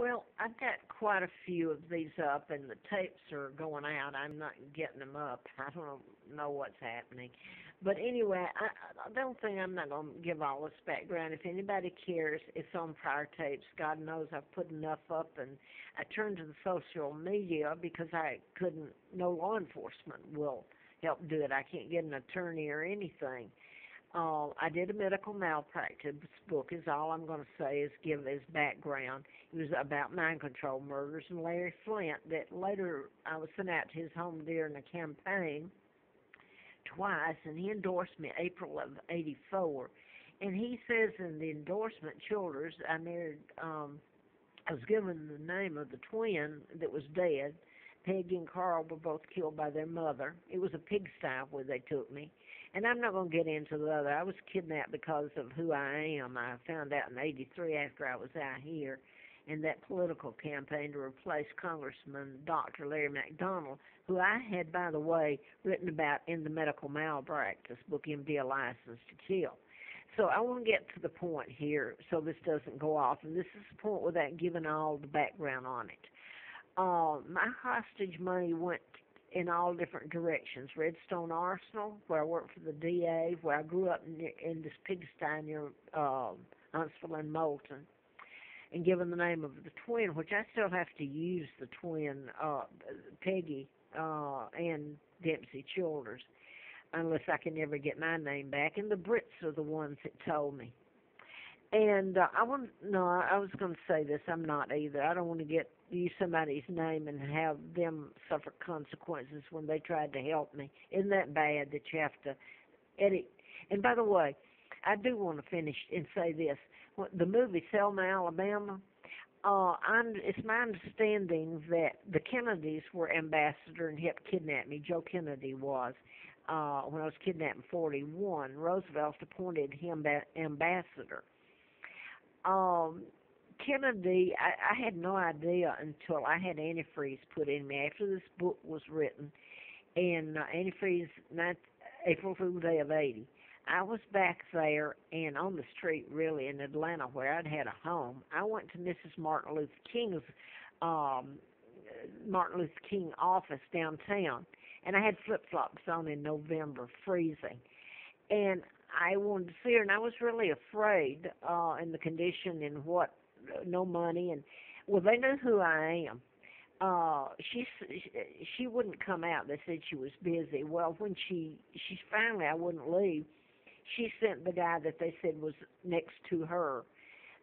Well, I've got quite a few of these up, and the tapes are going out. I'm not getting them up. I don't know what's happening. But anyway, the only thing I'm not going to give all this background. If anybody cares, it's on prior tapes. God knows I've put enough up, and I turned to the social media because I couldn't, no law enforcement will help do it. I can't get an attorney or anything. I did a medical malpractice book, is all I'm going to say, is give as background. It was about mind control murders and Larry Flint, that later I was sent out to his home during a campaign twice, and he endorsed me April of '84. And he says in the endorsement, Childers, I was given the name of the twin that was dead. Peggy and Carl were both killed by their mother. It was a pigsty where they took me. And I'm not going to get into the other. I was kidnapped because of who I am. I found out in '83 after I was out here in that political campaign to replace Congressman Dr. Larry McDonald, who I had, by the way, written about in the Medical Malpractice book, MD, A License to Kill. So I want to get to the point here so this doesn't go off. And this is the point without giving all the background on it. My hostage money went in all different directions. Redstone Arsenal, where I worked for the DA, where I grew up in this pigsty near Huntsville and Moulton, and given the name of the twin, which I still have to use the twin, Peggy and Dempsey Childers, unless I can never get my name back. And the Brits are the ones that told me. And I was going to say this. I'm not either. I don't want to use somebody's name and have them suffer consequences when they tried to help me. Isn't that bad that you have to edit? And by the way, I do want to finish and say this. The movie Selma, Alabama, it's my understanding that the Kennedys were ambassador and helped kidnap me. Joe Kennedy was. When I was kidnapped in '41, Roosevelt appointed him ambassador. Kennedy, I had no idea until I had antifreeze put in me after this book was written, and antifreeze, April Fool's Day of '80. I was back there and on the street, really, in Atlanta, where I'd had a home. I went to Mrs. Um, Martin Luther King office downtown, and I had flip-flops on in November, freezing. And I wanted to see her, and I was really afraid in the condition and what, no money, and well, they knew who I am. She wouldn't come out. They said she was busy. Well, when she finally, I wouldn't leave. She sent the guy that they said was next to her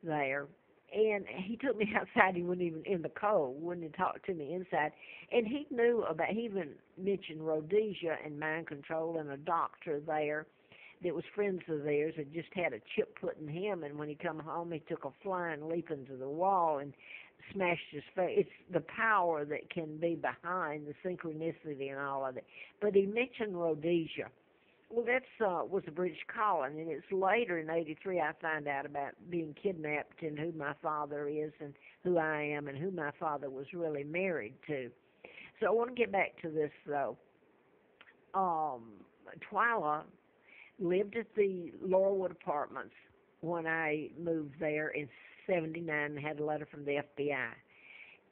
there, and he took me outside. He wasn't even in the cold, wouldn't talk to me inside. And he knew about, he even mentioned Rhodesia and mind control, and a doctor there that was friends of theirs had just had a chip put in him, and when he come home, he took a flying leap into the wall and smashed his face. It's the power that can be behind the synchronicity and all of it. But he mentioned Rhodesia. Well, that's was a British colony, and it's later in '83 I find out about being kidnapped and who my father is and who I am and who my father was really married to. So I want to get back to this, though. Twyla lived at the Laurelwood Apartments when I moved there in '79 and had a letter from the FBI.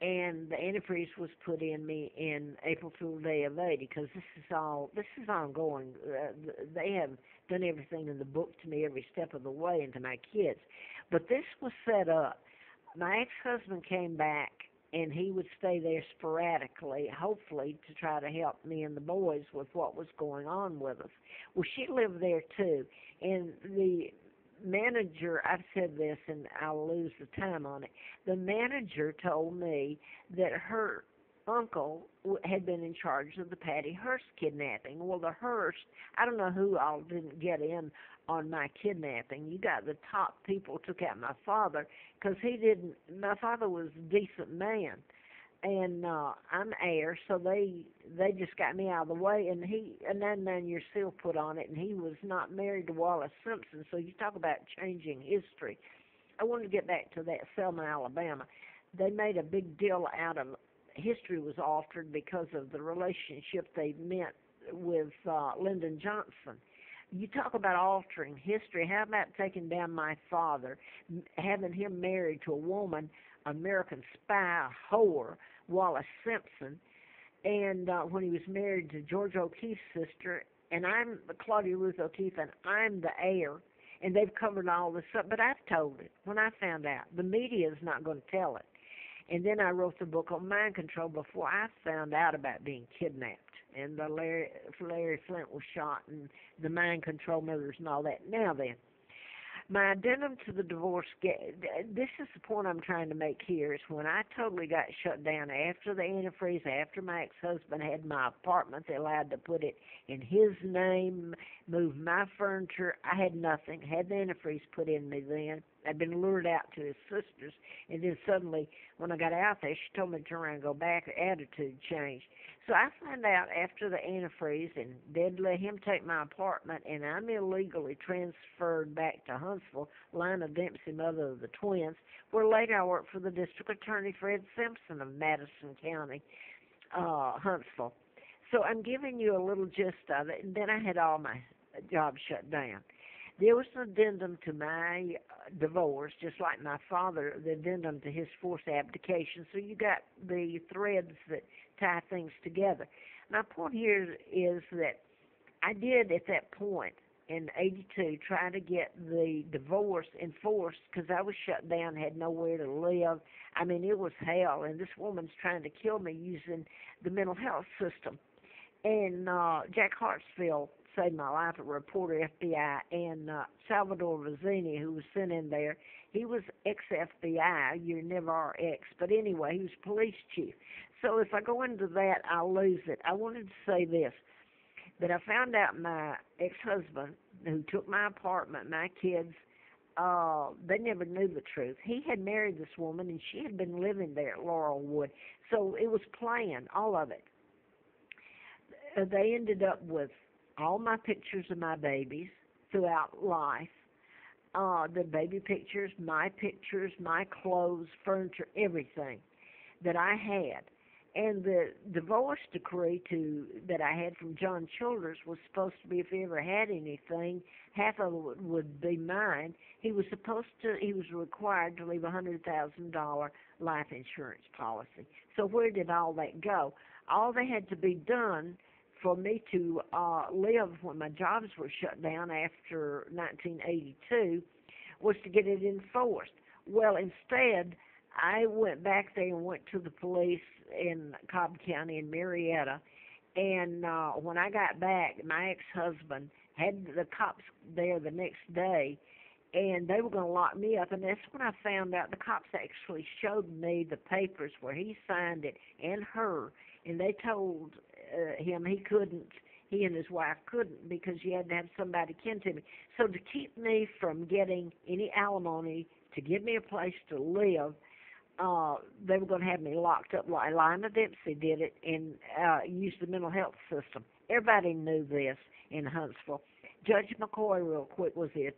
And the antifreeze was put in me in April Fool's Day of '80 because this is ongoing. They have done everything in the book to me every step of the way and to my kids. But this was set up. My ex-husband came back, and he would stay there sporadically, hopefully to try to help me and the boys with what was going on with us. Well, she lived there too, and the manager, I've said this and I'll lose the time on it, the manager told me that her uncle had been in charge of the Patty Hearst kidnapping. Well, the Hearst, I don't know who all didn't get in on my kidnapping. You got the top people took out my father because my father was a decent man. And I'm heir, so they just got me out of the way, and a 99-year seal put on it, and he was not married to Wallace Simpson, so you talk about changing history. I wanted to get back to that Selma, Alabama. They made a big deal out of history was altered because of the relationship they met with Lyndon Johnson. You talk about altering history. How about taking down my father, having him married to a woman, American spy, whore, Wallace Simpson, and when he was married to George O'Keeffe's sister, and I'm Claudia Ruth O'Keeffe, and I'm the heir, and they've covered all this up, but I've told it when I found out. The media is not going to tell it. And then I wrote the book on mind control before I found out about being kidnapped. And Larry Flint was shot, and the mind control murders and all that. Now then, my addendum to the divorce, this is the point I'm trying to make here, is when I totally got shut down after the antifreeze, after my ex-husband had my apartment, they allowed to put it in his name, move my furniture. I had nothing, had the antifreeze put in me then. I'd been lured out to his sister's, and then suddenly, when I got out there, she told me to turn around and go back. Her attitude changed. So I found out after the antifreeze, and they'd let him take my apartment, and I'm illegally transferred back to Huntsville, Lina Dempsey, mother of the twins, where later I worked for the district attorney, Fred Simpson of Madison County, Huntsville. So I'm giving you a little gist of it, and then I had all my jobs shut down. There was an addendum to my divorce, just like my father, the addendum to his forced abdication. So you got the threads that tie things together. My point here is that I did at that point in '82 try to get the divorce enforced because I was shut down, had nowhere to live. I mean, it was hell, and this woman's trying to kill me using the mental health system. And Jack Hartsfield saved my life, a reporter, FBI, and Salvador Vizzini, who was sent in there. He was ex-FBI. You never are ex. But anyway, he was police chief. So if I go into that, I'll lose it. I wanted to say this, that I found out my ex-husband, who took my apartment, my kids, they never knew the truth. He had married this woman, and she had been living there at Laurelwood. So it was planned, all of it. They ended up with all my pictures of my babies throughout life, the baby pictures, my clothes, furniture, everything that I had. And the divorce decree that I had from John Childers was supposed to be, if he ever had anything, half of it would be mine. He was required to leave a $100,000 life insurance policy. So where did all that go? All that had to be done for me to live when my jobs were shut down after 1982 was to get it enforced. Well, instead, I went back there and went to the police in Cobb County in Marietta, and when I got back, my ex-husband had the cops there the next day, and they were going to lock me up, and that's when I found out the cops actually showed me the papers where he signed it and her, and they told him he and his wife couldn't because you had to have somebody kin to me. So to keep me from getting any alimony, to give me a place to live, they were going to have me locked up like Lina Dempsey did it and used the mental health system. Everybody knew this in Huntsville. Judge McCoy, real quick, was it.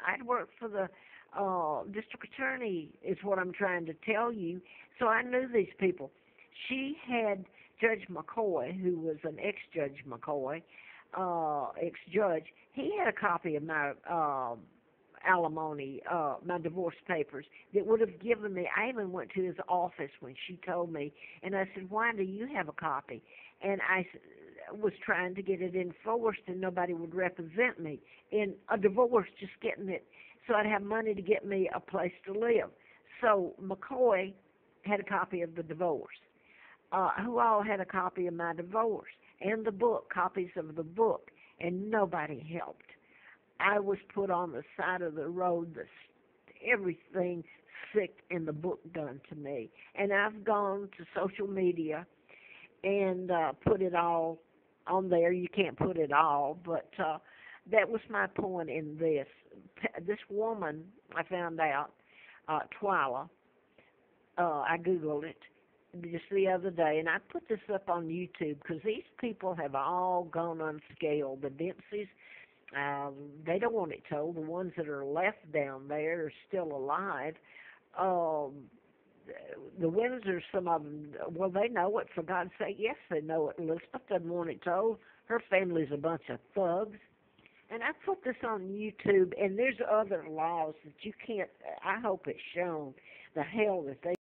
I'd worked for the district attorney, is what I'm trying to tell you. So I knew these people. She had Judge McCoy, who was an ex-Judge McCoy, ex-judge. He had a copy of my alimony, my divorce papers that would have given me. I even went to his office when she told me, and I said, why do you have a copy? And I was trying to get it enforced, and nobody would represent me in a divorce, just getting it so I'd have money to get me a place to live. So McCoy had a copy of the divorce. Who all had a copy of my divorce and the book, copies of the book, and nobody helped. I was put on the side of the road, everything sick in the book done to me. And I've gone to social media and put it all on there. You can't put it all, but that was my point in this. This woman, I found out, Twyla, I Googled it just the other day, and I put this up on YouTube because these people have all gone unscaled. The Dempseys, they don't want it told. The ones that are left down there are still alive. The Windsors, some of them, well, they know it, for God's sake. Yes, they know it. Elizabeth doesn't want it told. Her family's a bunch of thugs. And I put this on YouTube, and there's other laws that you can't. I hope it's shown the hell that they